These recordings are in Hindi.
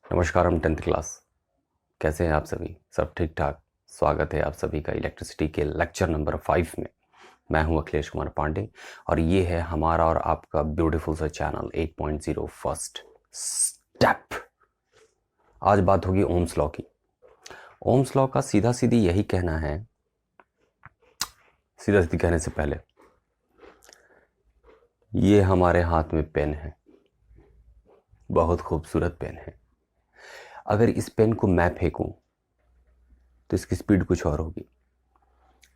नमस्कार, हम 10th क्लास। कैसे हैं आप सभी? सब ठीक ठाक। स्वागत है आप सभी का इलेक्ट्रिसिटी के लेक्चर नंबर 5 में। मैं हूं अखिलेश कुमार पांडे और ये है हमारा और आपका ब्यूटीफुल सा चैनल 8.0 फर्स्ट स्टेप। आज बात होगी ओम्स लॉ की। ओम्स लॉ का सीधा सीधी यही कहना है, सीधा सीधी कहने से पहले ये हमारे हाथ में पेन है, बहुत खूबसूरत पेन है। अगर इस पेन को मैं फेंकूं तो इसकी स्पीड कुछ और होगी।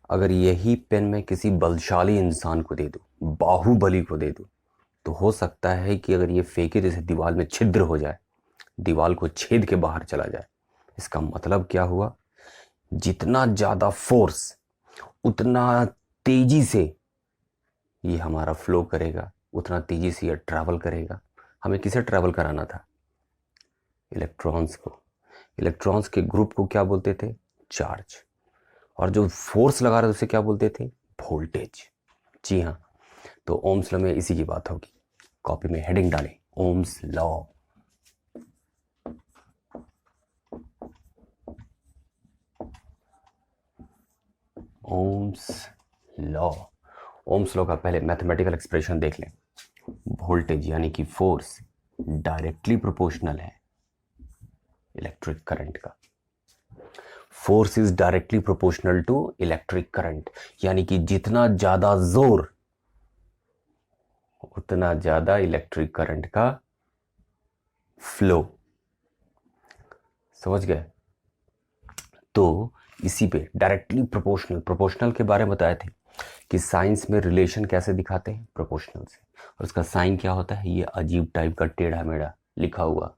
अगर यही पेन मैं किसी बलशाली इंसान को दे दूं, बाहुबली को दे दूं, तो हो सकता है कि अगर ये फेंके जैसे दीवार में छिद्र हो जाए, दीवार को छेद के बाहर चला जाए। इसका मतलब क्या हुआ? जितना ज़्यादा फोर्स उतना तेजी से ये हमारा फ्लो करेगा, उतना तेजी से ये ट्रैवल करेगा। हमें किसे ट्रैवल कराना था? इलेक्ट्रॉन्स को। इलेक्ट्रॉन्स के ग्रुप को क्या बोलते थे? चार्ज। और जो फोर्स लगा रहे थे उसे क्या बोलते थे? वोल्टेज। जी हाँ, तो ओम्स लॉ में इसी की बात होगी। कॉपी में हेडिंग डालें, Ohm's law. Ohm's law. Ohm's law का पहले मैथमेटिकल एक्सप्रेशन देख लें। वोल्टेज यानी कि फोर्स डायरेक्टली प्रोपोर्शनल है इलेक्ट्रिक करंट का। Force is directly proportional to electric current, यानी कि जितना ज्यादा जोर उतना ज्यादा इलेक्ट्रिक करंट का फ्लो। समझ गए? तो इसी पे डायरेक्टली प्रोपोर्शनल, प्रोपोर्शनल के बारे में बताए थे कि साइंस में रिलेशन कैसे दिखाते हैं? प्रोपोर्शनल से। और उसका साइन क्या होता है? ये अजीब टाइप का टेढ़ा मेढ़ा लिखा हुआ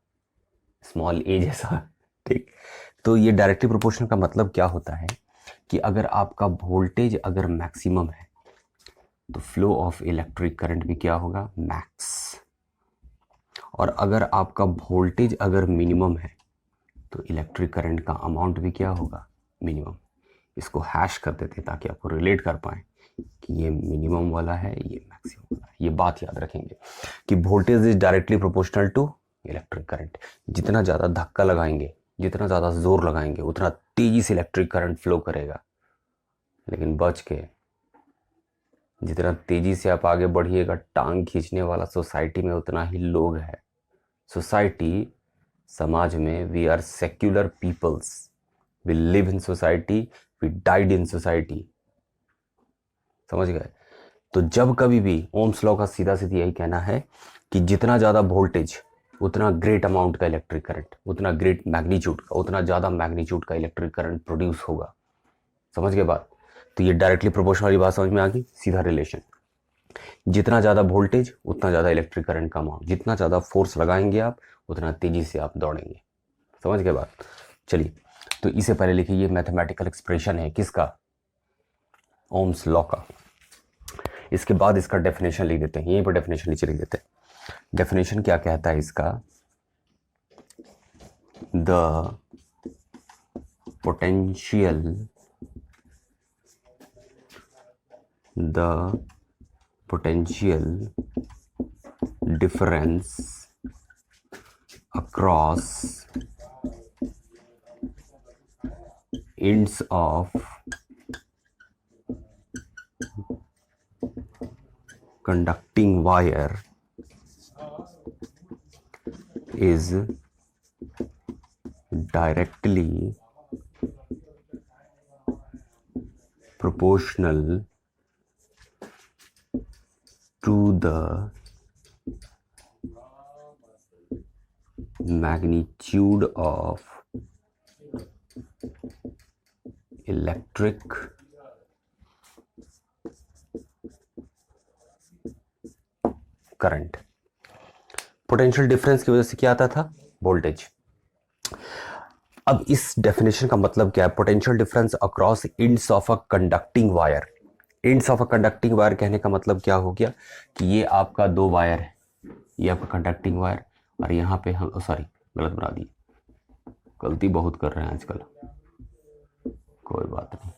स्मॉल ए जैसा। ठीक, तो ये डायरेक्टली प्रोपोर्शनल का मतलब क्या होता है कि अगर आपका वोल्टेज अगर मैक्सिमम है तो फ्लो ऑफ इलेक्ट्रिक करंट भी क्या होगा? मैक्स। और अगर आपका वोल्टेज अगर मिनिमम है तो इलेक्ट्रिक करंट का अमाउंट भी क्या होगा? मिनिमम। इसको हैश कर देते हैं ताकि आपको रिलेट कर पाए कि ये मिनिमम वाला है, ये मैक्सिमम वाला है। ये बात याद रखेंगे कि voltage is directly proportional to electric current. जितना ज़्यादा धक्का लगाएंगे, जितना ज़्यादा जोर लगाएंगे, उतना तेजी से इलेक्ट्रिक करंट फ्लो करेगा। लेकिन बच के, जितना तेजी से आप आगे बढ़िएगा, टांग खींचने वाला सोसाइटी में उतना ही लोग है। सोसाइटी, समाज में, we are secular peoples, we live in society, we died in society. समझ गए? तो जब कभी भी ओम्स लॉ का सीधा सीधा यही कहना है कि जितना ज़्यादा वोल्टेज उतना ग्रेट अमाउंट का इलेक्ट्रिक करंट, उतना ग्रेट मैग्नीट्यूड का, उतना ज़्यादा मैग्नीट्यूड का इलेक्ट्रिक करंट प्रोड्यूस होगा। समझ गए बात? तो ये डायरेक्टली प्रोपोर्शनल वाली बात समझ में आ गई। सीधा रिलेशन, जितना ज़्यादा वोल्टेज उतना ज़्यादा इलेक्ट्रिक करंट का अमाउंट, जितना ज़्यादा फोर्स लगाएंगे आप उतना तेज़ी से आप दौड़ेंगे। समझ गए बात? चलिए, तो इससे पहले लिखिए, ये मैथमेटिकल एक्सप्रेशन है किसका? ओम्स लॉ का। इसके बाद इसका डेफिनेशन लिख देते हैं, यहीं पर डेफिनेशन नीचे लिख देते हैं। डेफिनेशन क्या कहता है इसका? The potential difference across ends of conducting wire is directly proportional to the magnitude of electric current. Potential difference की वजह से क्या आता था? वोल्टेज। अब इस डेफिनेशन का मतलब क्या है? Potential difference across ends of a conducting wire. Ends of a conducting wire कहने का मतलब क्या हो गया कि ये आपका दो वायर है, ये आपका कंडक्टिंग वायर, और यहाँ पे हम, सॉरी गलत बना दी, गलती बहुत कर रहे हैं आजकल, कोई बात नहीं।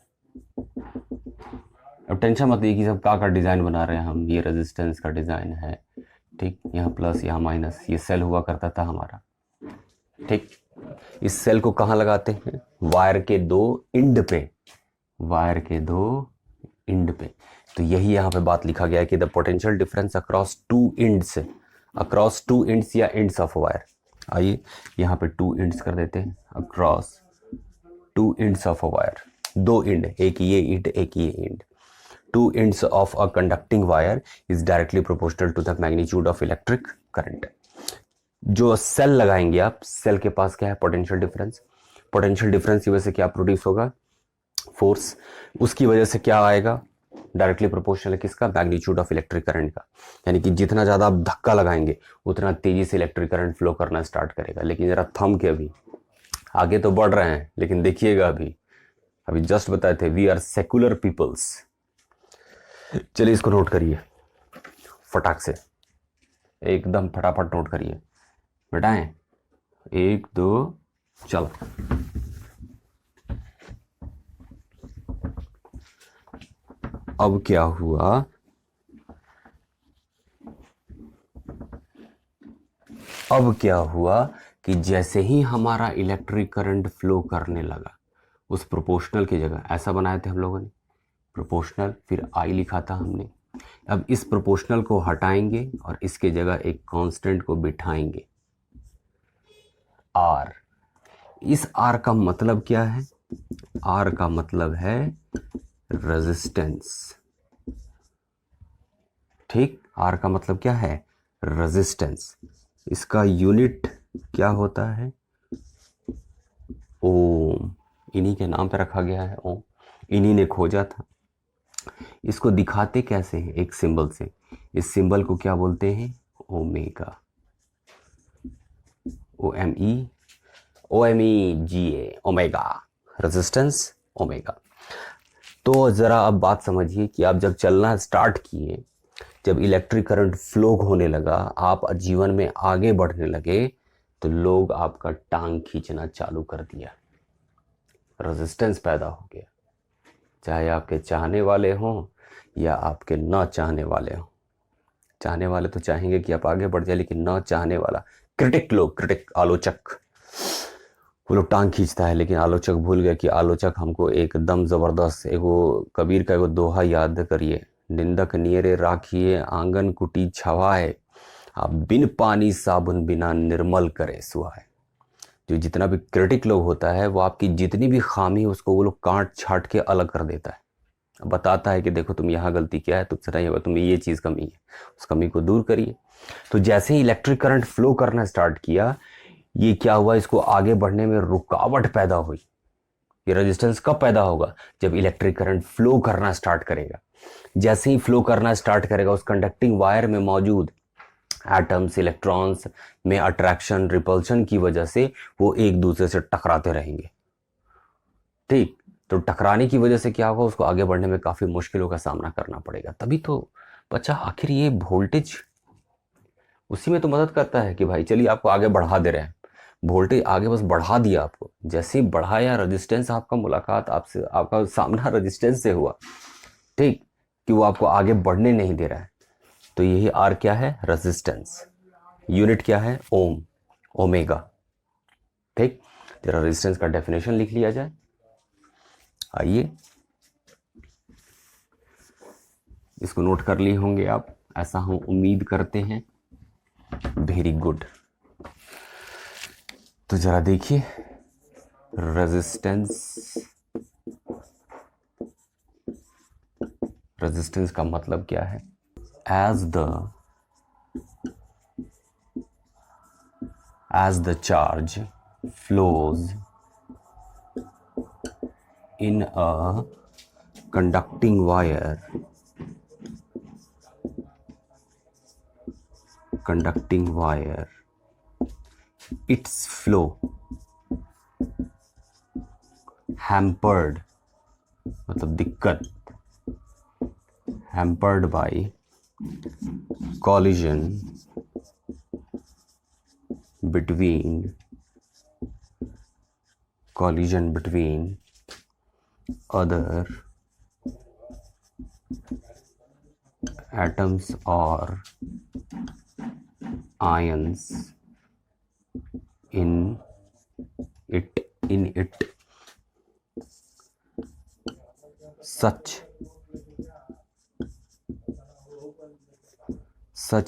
अब टेंशन मत लीजिए कि सब का डिज़ाइन बना रहे हैं हम। ये रेजिस्टेंस का डिज़ाइन है, ठीक। यहाँ प्लस यहाँ माइनस, ये सेल हुआ करता था हमारा, ठीक, इस सेल को कहाँ लगाते हैं? वायर के दो इंड पे, वायर के दो इंड पे। तो यही यहाँ पे बात लिखा गया है कि the potential difference across two ends, across two ends या इंड्स ऑफ वायर। आइए यहाँ पे टू इंड्स कर देते हैं, across two ends of a wire, दो इंड, एक ये इंड एक ये end. Two ends of a conducting wire is directly proportional to the magnitude of electric current. जो सेल लगाएंगे आप, सेल के पास क्या है? Potential difference. पोटेंशियल डिफरेंस की वजह से क्या प्रोड्यूस होगा? फोर्स। उसकी वजह से क्या आएगा? डायरेक्टली प्रोपोर्शनल है किसका? मैग्नीट्यूड ऑफ इलेक्ट्रिक करंट का। यानी कि जितना ज़्यादा आप धक्का लगाएंगे उतना तेजी से इलेक्ट्रिक करंट फ्लो करना स्टार्ट करेगा। लेकिन ज़रा थम के, अभी आगे तो बढ़ रहे हैं लेकिन देखिएगा, अभी अभी जस्ट बताए थे वी आर सेकुलर पीपल्स। चलिए इसको नोट करिए फटाक से, एकदम फटाफट नोट करिए बेटाएं। एक दो चलो। अब क्या हुआ? अब क्या हुआ कि जैसे ही हमारा इलेक्ट्रिक करंट फ्लो करने लगा, उस प्रोपोर्शनल की जगह ऐसा बनाए थे हम लोगों ने, प्रोपोर्शनल, फिर आई लिखा था हमने। अब इस प्रोपोर्शनल को हटाएंगे और इसके जगह एक कांस्टेंट को बिठाएंगे, आर। इस आर का मतलब क्या है? आर का मतलब है रेजिस्टेंस। ठीक, आर का मतलब क्या है? रेजिस्टेंस। इसका यूनिट क्या होता है? ओम। इन्हीं के नाम पे रखा गया है ओम, इन्हीं ने खोजा था। इसको दिखाते कैसे हैं? एक सिंबल से। इस सिंबल को क्या बोलते हैं? Omega. OMEGA, omega, resistance omega. तो ज़रा अब बात समझिए कि आप जब चलना स्टार्ट किए, जब इलेक्ट्रिक करंट फ्लो होने लगा, आप जीवन में आगे बढ़ने लगे, तो लोग आपका टांग खींचना चालू कर दिया, रेजिस्टेंस पैदा हो गया। चाहे आपके चाहने वाले हों या आपके न चाहने वाले हों। चाहने वाले तो चाहेंगे कि आप आगे बढ़ जाए, लेकिन न चाहने वाला, क्रिटिक लोग, क्रिटिक, आलोचक, वो लोग टांग खींचता है। लेकिन आलोचक भूल गए कि आलोचक हमको एकदम ज़बरदस्त, एगो कबीर का एगो दोहा याद करिए, निंदक नियरे राखिए आंगन कुटी छवाए, आप बिन पानी साबुन बिना निर्मल करे सुहाए। जो जितना भी क्रिटिक लोग होता है, वो आपकी जितनी भी खामी है उसको वो लोग काट छाट के अलग कर देता है, बताता है कि देखो तुम यहाँ गलती क्या है, तुमसे नहीं होगा, तुम्हें ये चीज़ कमी है, उस कमी को दूर करिए। तो जैसे ही इलेक्ट्रिक करंट फ्लो करना स्टार्ट किया, ये क्या हुआ? इसको आगे बढ़ने में रुकावट पैदा हुई। ये रेजिस्टेंस कब पैदा होगा? जब इलेक्ट्रिक करंट फ्लो करना स्टार्ट करेगा। जैसे ही फ्लो करना स्टार्ट करेगा, उस कंडक्टिंग वायर में मौजूद एटम्स, इलेक्ट्रॉन्स में अट्रैक्शन, रिपल्शन की वजह से वो एक दूसरे से टकराते रहेंगे। ठीक, तो टकराने की वजह से क्या होगा? उसको आगे बढ़ने में काफ़ी मुश्किलों का सामना करना पड़ेगा। तभी तो बच्चा, आखिर ये वोल्टेज उसी में तो मदद करता है कि भाई चलिए आपको आगे बढ़ा दे रहे हैं। वोल्टेज आगे बस बढ़ा दिया आपको, जैसे ही बढ़ाया, रेजिस्टेंस, आपका मुलाकात आपसे, आपका सामना रेजिस्टेंस से हुआ, ठीक, कि वो आपको आगे बढ़ने नहीं दे रहा है। तो यही आर क्या है? रेजिस्टेंस। यूनिट क्या है? ओम, ओमेगा। ठीक, तेरा रेजिस्टेंस का डेफिनेशन लिख लिया जाए। आइए, इसको नोट कर लिए होंगे आप, ऐसा हम उम्मीद करते हैं। Very good. तो जरा देखिए, रेजिस्टेंस, रेजिस्टेंस का मतलब क्या है? as the charge flows in a conducting wire, its flow hampered, मतलब दिक्कत, hampered by collision between other atoms or ions in in it such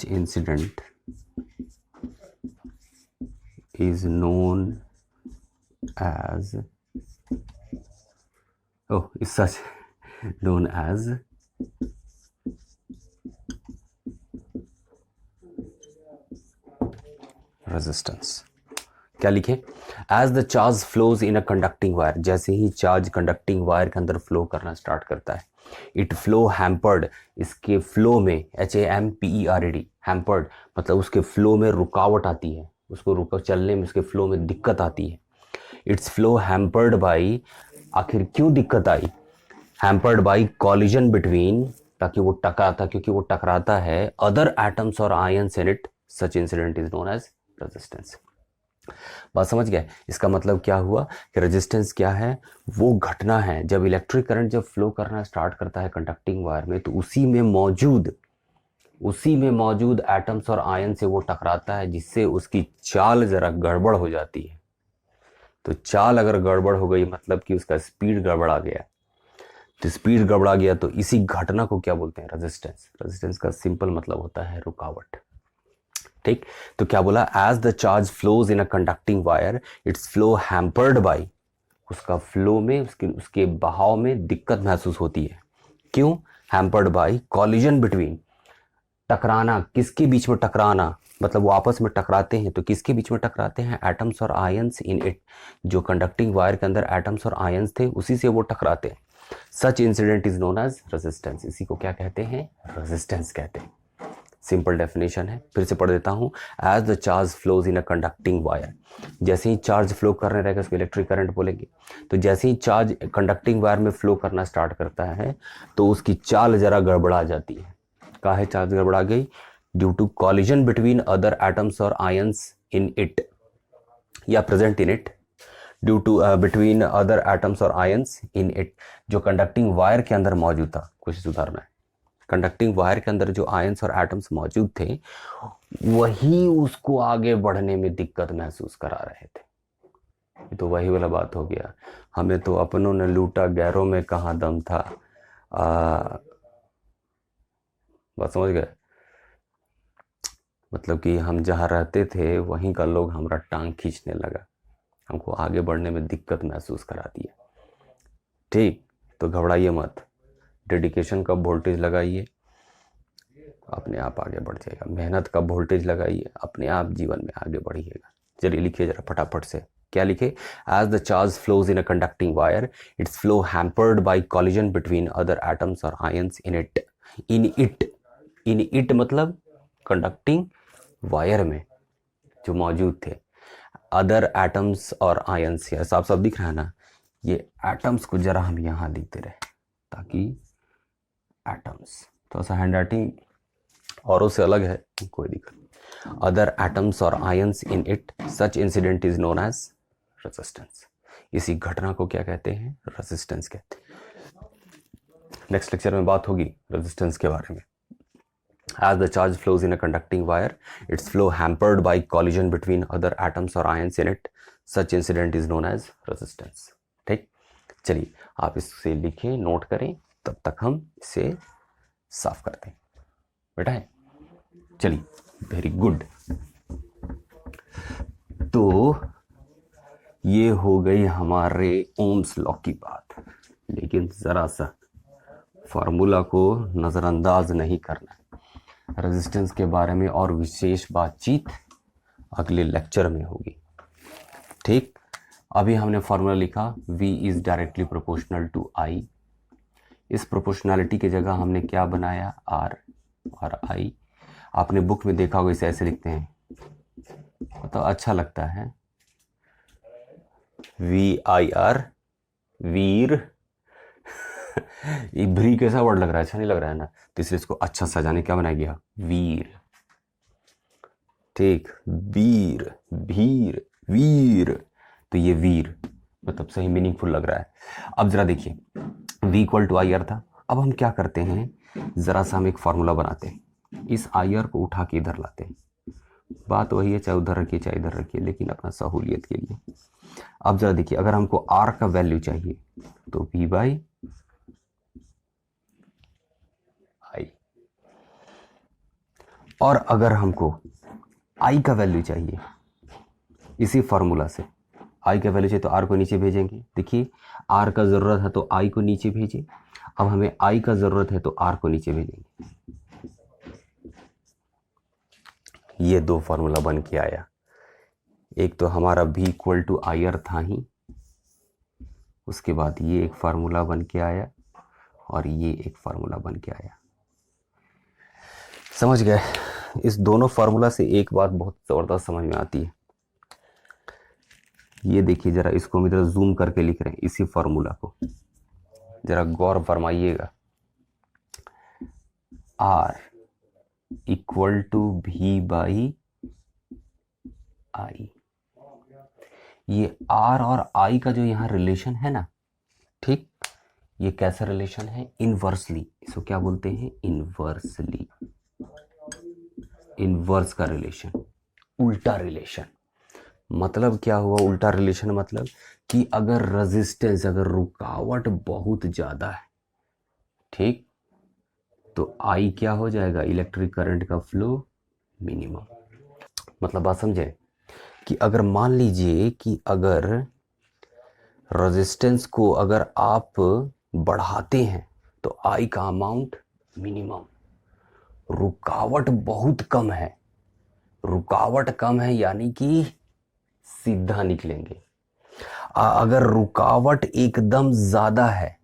incident is known as resistance. क्या लिखे? As the charge flows in a conducting wire, जैसे ही चार्ज कंडक्टिंग वायर के अंदर फ्लो करना स्टार्ट करता है, इट फ्लो हैम्पर्ड, इसके फ्लो में HAMPERED, हैम्पर्ड मतलब उसके फ्लो में रुकावट आती है, उसको चलने में, उसके फ्लो में दिक्कत आती है। इट्स फ्लो हैम्पर्ड बाई, आखिर क्यों दिक्कत आई? हैम्पर्ड बाई कॉलिजन बिटवीन, ताकि वो टकराता, क्योंकि वो टकराता है अदर एटम्स और ions in it, such incident is known as resistance. बात समझ गए? इसका मतलब क्या हुआ कि रेजिस्टेंस क्या है? वो घटना है जब इलेक्ट्रिक करंट जब फ्लो करना स्टार्ट करता है कंडक्टिंग वायर में, तो उसी में मौजूद एटम्स और आयन से वो टकराता है, जिससे उसकी चाल जरा गड़बड़ हो जाती है। तो चाल अगर गड़बड़ हो गई मतलब कि उसका स्पीड गड़बड़ा गया, तो स्पीड गड़बड़ा गया तो इसी घटना को क्या बोलते हैं? रेजिस्टेंस। रेजिस्टेंस का सिंपल मतलब होता है रुकावट। ठीक, तो क्या बोला? As the charge flows in a conducting wire, its flow hampered by, उसका फ्लो में, उसके बहाव में दिक्कत महसूस होती है। क्यों? हैम्पर्ड बाई कॉलिजन बिटवीन, टकराना, किसके बीच में टकराना? मतलब वो आपस में टकराते हैं, तो किसके बीच में टकराते हैं? एटम्स और आयंस इन इट, जो कंडक्टिंग वायर के अंदर एटम्स और आयंस थे उसी से वो टकराते हैं। Such incident is known as resistance. इसी को क्या कहते हैं? रेजिस्टेंस कहते हैं। सिंपल डेफिनेशन है, फिर से पढ़ देता हूं। As the charge flows in a conducting wire, जैसे ही चार्ज फ्लो करने रहेगा उसको इलेक्ट्रिक करंट बोलेंगे। तो जैसे ही चार्ज कंडक्टिंग वायर में फ्लो करना स्टार्ट करता है तो उसकी चाल जरा गड़बड़ा जाती है। काहे चार्ज गड़बड़ा गई? Due to collision between other atoms और आयंस इन इट, या present in it, due to between other atoms और आयंस इन इट, जो कंडक्टिंग वायर के अंदर मौजूद था। कुछ सुधारना है, कंडक्टिंग वायर के अंदर जो आयंस और एटम्स मौजूद थे वही उसको आगे बढ़ने में दिक्कत महसूस करा रहे थे। तो वही वाला बात हो गया, हमें तो अपनों ने लूटा, गैरों में कहाँ दम था। बात समझ गए? मतलब कि हम जहाँ रहते थे वहीं का लोग हमारा टांग खींचने लगा, हमको आगे बढ़ने में दिक्कत महसूस करा दिया। ठीक, तो घबराइए मत, डेडिकेशन का वोल्टेज लगाइए, अपने आप आगे बढ़ जाएगा। मेहनत का वोल्टेज लगाइए, अपने आप जीवन में आगे बढ़िएगा। चलिए लिखिए जरा फटाफट से। क्या लिखे? As the charge flows in a conducting wire, its flow hampered by collision between other atoms और ions in it. In it मतलब कंडक्टिंग वायर में जो मौजूद थे अदर एटम्स और आयंस। साफ साफ दिख रहा है ना? ये एटम्स को जरा हम यहाँ लिखते रहे ताकि एटम्स, थोड़ा सा हैंड राइटिंग औरों से अलग है, कोई दिक्कत नहीं। अदर एटम्स और ions in it, such incident is known as resistance. इसी घटना को क्या कहते हैं? रेजिस्टेंस कहते हैं। नेक्स्ट लेक्चर में बात होगी रेजिस्टेंस के बारे में। As the charge flows in a conducting wire, its flow hampered by collision between other atoms or ions in it. Such incident is known as resistance. ठीक, चलिए आप इसे लिखें, नोट करें, तब तक हम इसे साफ करते हैं। बेटा है, चलिए, वेरी गुड। तो ये हो गई हमारे ओम्स लॉ की बात, लेकिन जरा सा फार्मूला को नज़रअंदाज नहीं करना। रेजिस्टेंस के बारे में और विशेष बातचीत अगले लेक्चर में होगी। ठीक, अभी हमने फॉर्मूला लिखा V is directly proportional to I। इस प्रोपोर्शनैलिटी की जगह हमने क्या बनाया? R और I। आपने बुक में देखा होगा इसे ऐसे लिखते हैं, तो अच्छा लगता है, VIR, वीर। ये भ्री कैसा वर्ड लग रहा है? अच्छा नहीं लग रहा है ना? तो इसलिए इसको अच्छा सजाने क्या बनाया गया? वीर। ठीक, वीर, भीर, वीर, तो ये वीर मतलब सही मीनिंगफुल लग रहा है। अब जरा देखिए, V equal to I R था। अब हम क्या करते हैं, जरा सा हम एक फॉर्मूला बनाते हैं, इस आई आर को उठा के इधर लाते हैं। बात वही है, चाहे उधर रखिए चाहे इधर रखिए, लेकिन अपना सहूलियत के लिए। अब जरा देखिए, अगर हमको R का वैल्यू चाहिए तो V बाई I, और अगर हमको I का वैल्यू चाहिए इसी फॉर्मूला से, I का वैल्यू चाहिए तो R को नीचे भेजेंगे। देखिए R का ज़रूरत है तो I को नीचे भेजें, अब हमें I का ज़रूरत है तो R को नीचे भेजेंगे। ये दो फार्मूला बन के आया। एक तो हमारा V इक्वल टू IR था ही, उसके बाद ये एक फार्मूला बन के आया और ये एक फार्मूला बन के आया। समझ गए? इस दोनों फार्मूला से एक बात बहुत ज़बरदस्त समझ में आती है। ये देखिए जरा, इसको हम इधर जूम करके लिख रहे हैं, इसी फार्मूला को जरा गौर फरमाइएगा। R equal to V by I, ये R और I का जो यहाँ रिलेशन है ना, ठीक, ये कैसा रिलेशन है? इनवर्सली। इसको क्या बोलते हैं? इनवर्सली। इनवर्स का रिलेशन, उल्टा रिलेशन। मतलब क्या हुआ उल्टा रिलेशन? मतलब कि अगर रेजिस्टेंस, अगर रुकावट बहुत ज़्यादा है, ठीक, तो I क्या हो जाएगा? इलेक्ट्रिक करंट का फ्लो मिनिमम। मतलब बात समझे कि अगर मान लीजिए कि अगर रेजिस्टेंस को अगर आप बढ़ाते हैं तो I का अमाउंट मिनिमम। रुकावट बहुत कम है, रुकावट कम है यानी कि सीधा निकलेंगे। अगर रुकावट एकदम ज़्यादा है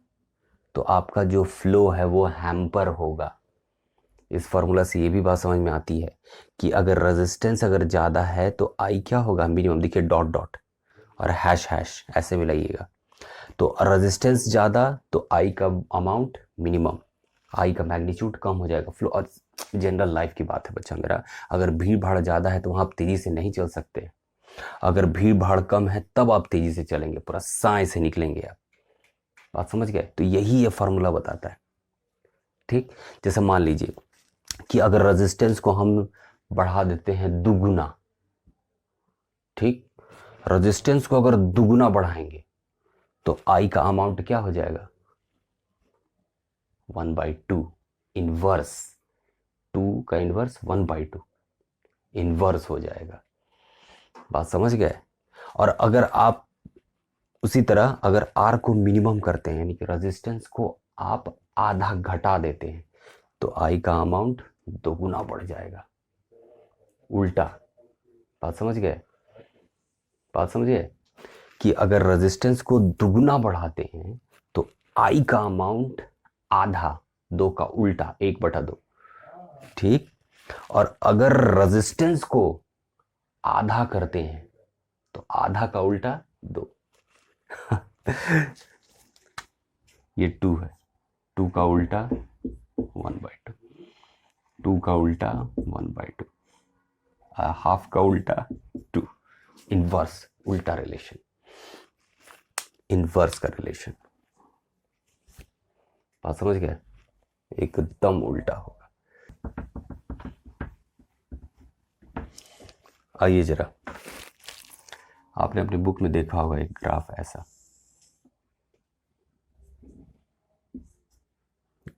तो आपका जो फ्लो है वो हैम्पर होगा। इस फार्मूला से ये भी बात समझ में आती है कि अगर रेजिस्टेंस अगर ज़्यादा है तो आई क्या होगा? मिनिमम। देखिए डॉट डॉट और हैश हैश ऐसे मिलाइएगा। तो रेजिस्टेंस ज़्यादा तो आई का अमाउंट मिनिमम, आई का मैग्नीट्यूड कम हो जाएगा। फ्लो और जनरल लाइफ की बात है बच्चा मेरा। अगर भीड़ भाड़ ज़्यादा है तो वहाँ आप तेज़ी से नहीं चल सकते, अगर भीड़ भाड़ कम है तब आप तेज़ी से चलेंगे, पूरा साए से निकलेंगे आप। बात समझ गए? तो यही ये फार्मूला बताता है, ठीक। जैसे मान लीजिए कि अगर रेजिस्टेंस को हम बढ़ा देते हैं दुगुना, ठीक, रेजिस्टेंस को अगर दुगुना बढ़ाएंगे तो आई का अमाउंट क्या हो जाएगा? 1/2। इनवर्स, 2 का इनवर्स 1/2 इनवर्स हो जाएगा। बात समझ गए? और अगर आप उसी तरह अगर R को मिनिमम करते हैं, यानी कि रेजिस्टेंस को आप आधा घटा देते हैं, तो I का अमाउंट दोगुना बढ़ जाएगा, उल्टा। बात समझ गए? बात समझिए कि अगर रेजिस्टेंस को दुगुना बढ़ाते हैं तो I का अमाउंट आधा, 2 का उल्टा 1/2, ठीक। और अगर रेजिस्टेंस को आधा करते हैं तो आधा का उल्टा 2। ये 2 है, 2 का उल्टा 1/2, 2 का उल्टा 1/2, हाफ का उल्टा 2। इनवर्स, उल्टा रिलेशन, इनवर्स का रिलेशन। बात समझ गए? एकदम उल्टा होगा। आइए जरा, आपने अपनी बुक में देखा होगा एक ग्राफ ऐसा,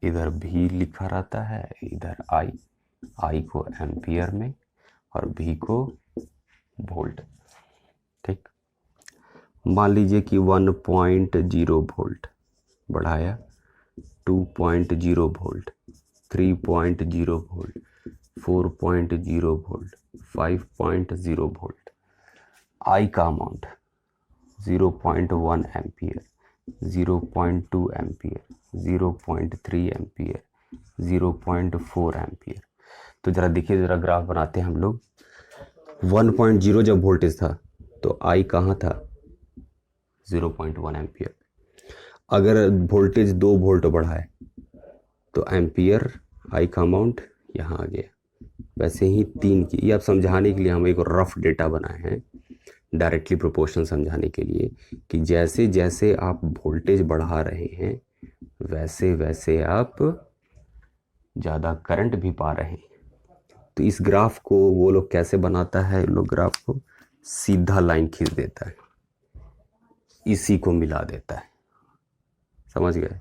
इधर भी लिखा रहता है, इधर आई को एम्पियर में और भी को वोल्ट, ठीक। मान लीजिए कि 1.0 वोल्ट बढ़ाया, 2.0 वोल्ट, 3.0 वोल्ट, 4.0 वोल्ट, 5.0 वोल्ट। आई का amount 0.1 ampere, 0.2 ampere, 0.3 ampere, 0.4 ampere. तो ज़रा देखिए, ज़रा ग्राफ बनाते हैं हम लोग। 1.0 जब वोल्टेज था तो आई कहाँ था? 0.1 एम्पियर। अगर वोल्टेज 2 वोल्ट बढ़ा है तो एम्पियर आई का अमाउंट यहाँ आ गया। वैसे ही 3 की, ये आप समझाने के लिए हम एक रफ डेटा बनाए हैं, डायरेक्टली प्रोपोर्शनल समझाने के लिए, कि जैसे जैसे आप वोल्टेज बढ़ा रहे हैं वैसे वैसे आप ज़्यादा करंट भी पा रहे हैं। तो इस ग्राफ को वो लोग कैसे बनाता है, लोग ग्राफ को सीधा लाइन खींच देता है, इसी को मिला देता है। समझ गए?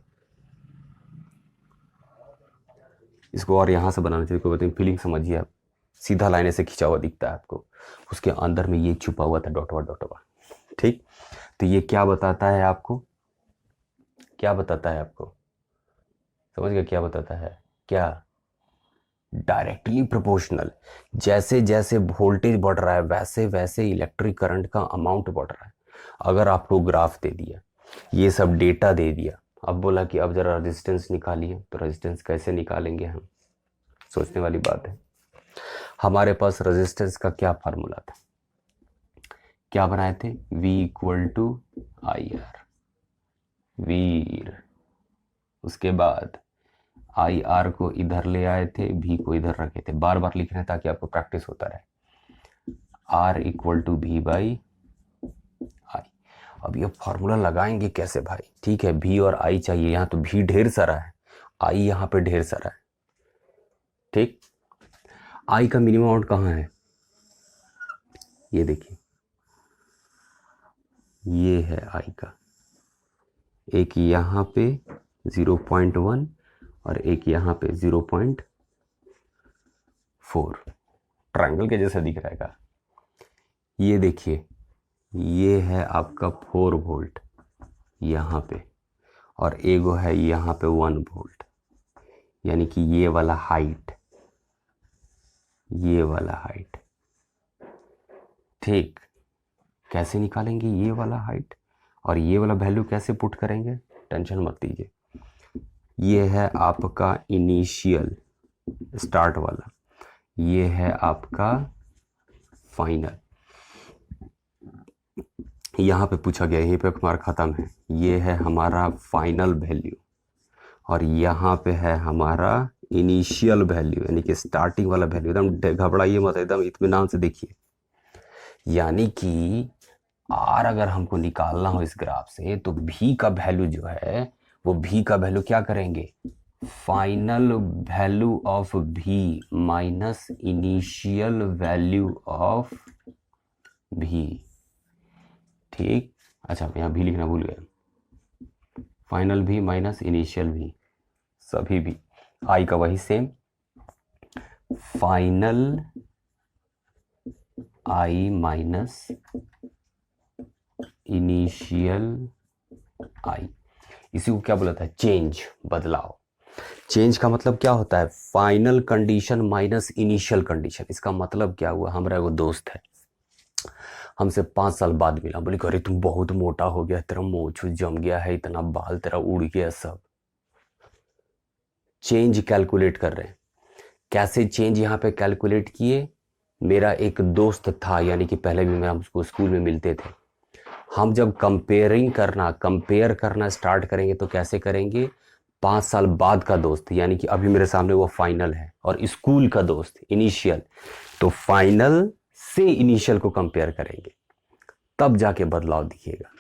इसको और यहाँ से बनाना चाहिए, कोई बताइए, फीलिंग समझिए आप। सीधा लाइन से खिंचा हुआ दिखता है आपको, उसके अंदर में ये छुपा हुआ था डॉटवा डॉटवा। ठीक, तो ये क्या बताता है आपको, क्या बताता है आपको, समझ गए क्या बताता है? क्या? Directly proportional. जैसे जैसे वोल्टेज बढ़ रहा है वैसे वैसे इलेक्ट्रिक करंट का अमाउंट बढ़ रहा है। अगर आपको ग्राफ दे दिया, ये सब डेटा दे दिया, अब बोला कि अब जरा रेजिस्टेंस निकालिए, तो रेजिस्टेंस कैसे निकालेंगे हम? सोचने वाली बात है। हमारे पास रेजिस्टेंस का क्या फार्मूला था, क्या बनाए थे? V equal to I R, वीर। उसके बाद आई आर को इधर ले आए थे, V को इधर रखे थे, बार बार लिख रहे हैं ताकि आपको प्रैक्टिस होता रहे। R equal to V by I. अब ये फॉर्मूला लगाएंगे कैसे भाई? ठीक है, V और I चाहिए, यहाँ तो V ढेर सारा है, I यहाँ पे ढेर सारा है। ठीक, I का मिनिमम अमाउंट कहाँ है? ये देखिए, ये है I का, एक यहाँ पे 0.1 और एक यहाँ पे 0.4। ट्रायंगल के जैसा दिख रहा है। ये देखिए, ये है आपका 4 वोल्ट यहाँ पे, और एगो है यहाँ पे 1 वोल्ट, यानी कि ये वाला हाइट, ये वाला हाइट। ठीक, कैसे निकालेंगे ये वाला हाइट और ये वाला वैल्यू कैसे पुट करेंगे? टेंशन मत लीजिए। ये है आपका इनिशियल स्टार्ट वाला, ये है आपका फाइनल। यहाँ पे पूछा गया, यहीं पे हमारा खत्म है, ये है हमारा फाइनल वैल्यू और यहाँ पे है हमारा इनिशियल वैल्यू, यानी कि स्टार्टिंग वाला वैल्यू। एकदम घबराइए मत, एकदम इत्मीनान से देखिए। यानी कि आर अगर हमको निकालना हो इस ग्राफ से, तो भी का वैल्यू जो है, वो भी का वैल्यू क्या करेंगे? फाइनल वैल्यू ऑफ भी माइनस इनिशियल वैल्यू ऑफ भी। ठीक, अच्छा यहाँ भी लिखना भूल गया, फाइनल भी माइनस इनिशियल भी, सभी भी। आई का वही same, final I minus initial आई। इसी को क्या बोला था? चेंज, बदलाव। चेंज का मतलब क्या होता है? Final condition minus initial condition. इसका मतलब क्या हुआ? हमारा एगो दोस्त है, हमसे 5 साल बाद मिला, बोले अरे तुम बहुत मोटा हो गया, तेरा मोछ जम गया है, इतना बाल तेरा उड़ गया सब। चेंज कैलकुलेट कर रहे हैं। कैसे चेंज यहाँ पे कैलकुलेट किए? मेरा एक दोस्त था, यानी कि पहले भी मैं उसको स्कूल में मिलते थे। हम जब कंपेयर करना स्टार्ट करेंगे तो कैसे करेंगे? 5 साल बाद का दोस्त, यानी कि अभी मेरे सामने वो फाइनल है, और स्कूल का दोस्त इनिशियल, तो फाइनल से इनिशियल को कंपेयर करेंगे, तब जाके बदलाव दिखेगा।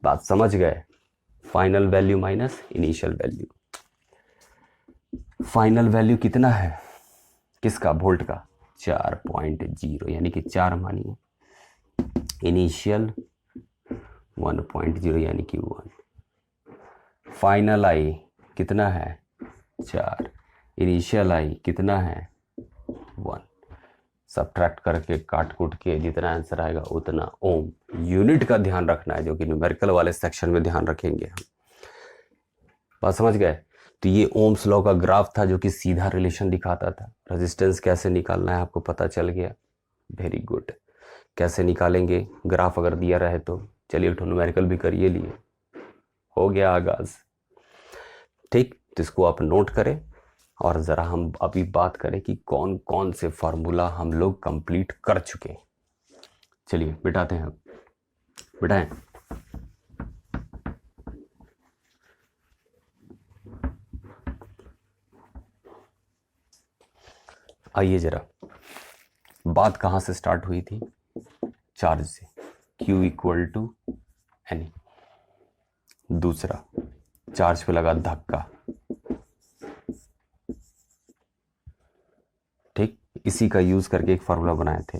बात समझ गए? Final value minus initial value. Final value कितना है किसका? वोल्ट का 4.0, यानी कि 4 मानिए, इनिशियल 1.0 यानी कि 1। फाइनल आई कितना है? 4। इनिशियल आई कितना है? 1। सब्ट्रैक्ट करके काट कूट के जितना आंसर आएगा उतना ओम। यूनिट का ध्यान रखना है, जो कि न्यूमेरिकल वाले सेक्शन में ध्यान रखेंगे हम। बात समझ गए? तो ये ओम्स लॉ का ग्राफ था, जो कि सीधा रिलेशन दिखाता था। रेजिस्टेंस कैसे निकालना है आपको पता चल गया, वेरी गुड। कैसे निकालेंगे ग्राफ अगर दिया रहे तो? चलिए न्यूमेरिकल भी करिए लिए, हो गया आगाज। ठीक, तो इसको आप नोट करें, और ज़रा हम अभी बात करें कि कौन कौन से फार्मूला हम लोग कंप्लीट कर चुके हैं। चलिए बिठाते हैं, अब बिठाएं। आइए जरा, बात कहाँ से स्टार्ट हुई थी? चार्ज से, Q इक्वल टू एन। दूसरा, चार्ज पे लगा धक्का। ठीक, इसी का यूज करके एक फार्मूला बनाए थे।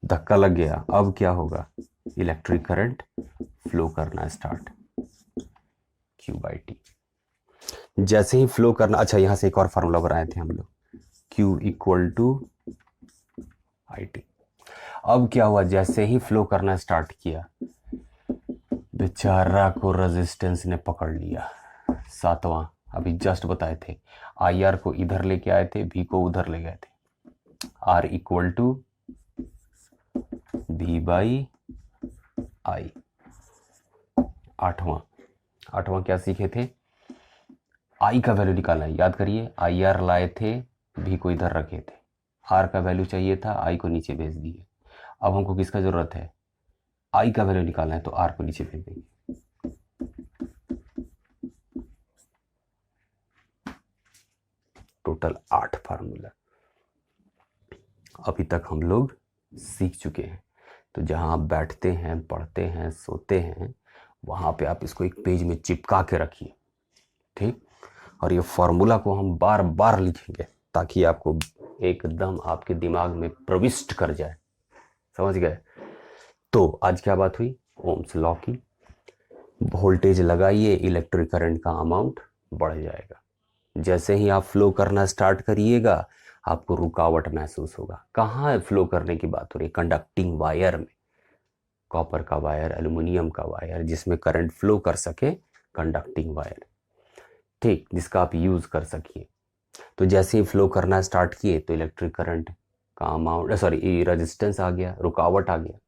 धक्का लग गया, अब क्या होगा, इलेक्ट्रिक करंट फ्लो करना स्टार्ट, Q/T। जैसे ही फ्लो करना, अच्छा यहां से एक और फार्मूला बनाए थे हम लोग, Q = IT। अब क्या हुआ, जैसे ही फ्लो करना स्टार्ट किया, बेचारा को रेजिस्टेंस ने पकड़ लिया। सातवां अभी जस्ट बताए थे, IR को इधर लेके आए थे, V को उधर ले गए थे, R = V/I। आठवां क्या सीखे थे, I का वैल्यू निकालना है। याद करिए, IR लाए थे, V को इधर रखे थे, R का वैल्यू चाहिए था, I को नीचे भेज दिए। अब हमको किसका जरूरत है, I का वैल्यू निकालना है, तो R को नीचे भेज देंगे। टोटल 8 फार्मूला अभी तक हम लोग सीख चुके हैं। तो जहां आप बैठते हैं, पढ़ते हैं, सोते हैं, वहां पे आप इसको एक पेज में चिपका के रखिए, ठीक। और ये फॉर्मूला को हम बार बार लिखेंगे ताकि आपको एकदम आपके दिमाग में प्रविष्ट कर जाए, समझ गए। तो आज क्या बात हुई, ओम्स लॉ की। वोल्टेज लगाइए, इलेक्ट्रिक करंट का अमाउंट बढ़ जाएगा। जैसे ही आप फ्लो करना स्टार्ट करिएगा, आपको रुकावट महसूस होगा। कहाँ फ्लो करने की बात हो रही है, कंडक्टिंग वायर में, कॉपर का वायर, एल्युमिनियम का वायर, जिसमें करंट फ्लो कर सके, कंडक्टिंग वायर, ठीक, जिसका आप यूज कर सकिए। तो जैसे ही फ्लो करना स्टार्ट किए तो इलेक्ट्रिक करंट का अमाउंट, सॉरी, रेजिस्टेंस आ गया, रुकावट आ गया।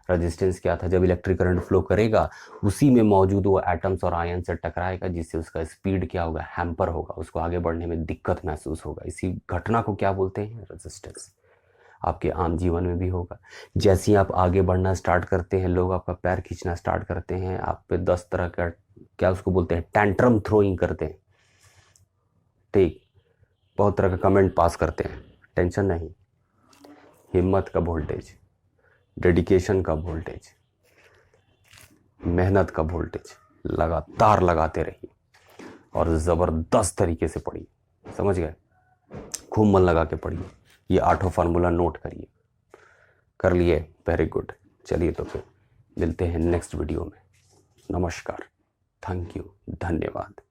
रेजिस्टेंस क्या था, जब इलेक्ट्रिक करंट फ्लो करेगा उसी में मौजूद वो एटम्स और आयन से टकराएगा, जिससे उसका स्पीड क्या होगा, हैम्पर होगा, उसको आगे बढ़ने में दिक्कत महसूस होगा। इसी घटना को क्या बोलते हैं, रेजिस्टेंस। आपके आम जीवन में भी होगा। जैसे ही आप आगे बढ़ना स्टार्ट करते हैं, लोग आपका पैर खींचना स्टार्ट करते हैं, आप पे 10 तरह का, क्या उसको बोलते हैं, टैंट्रम थ्रोइंग करते हैं, ठीक, बहुत तरह का कमेंट पास करते हैं। टेंशन नहीं, हिम्मत का वोल्टेज, डेडिकेशन का वोल्टेज, मेहनत का वोल्टेज लगातार लगाते रहिए और ज़बरदस्त तरीके से पढ़िए, समझ गए। खूब मन लगा के पढ़िए, ये 8 फार्मूला नोट करिए। कर लिए, वेरी गुड। चलिए तो फिर मिलते हैं नेक्स्ट वीडियो में। नमस्कार, थैंक यू, धन्यवाद।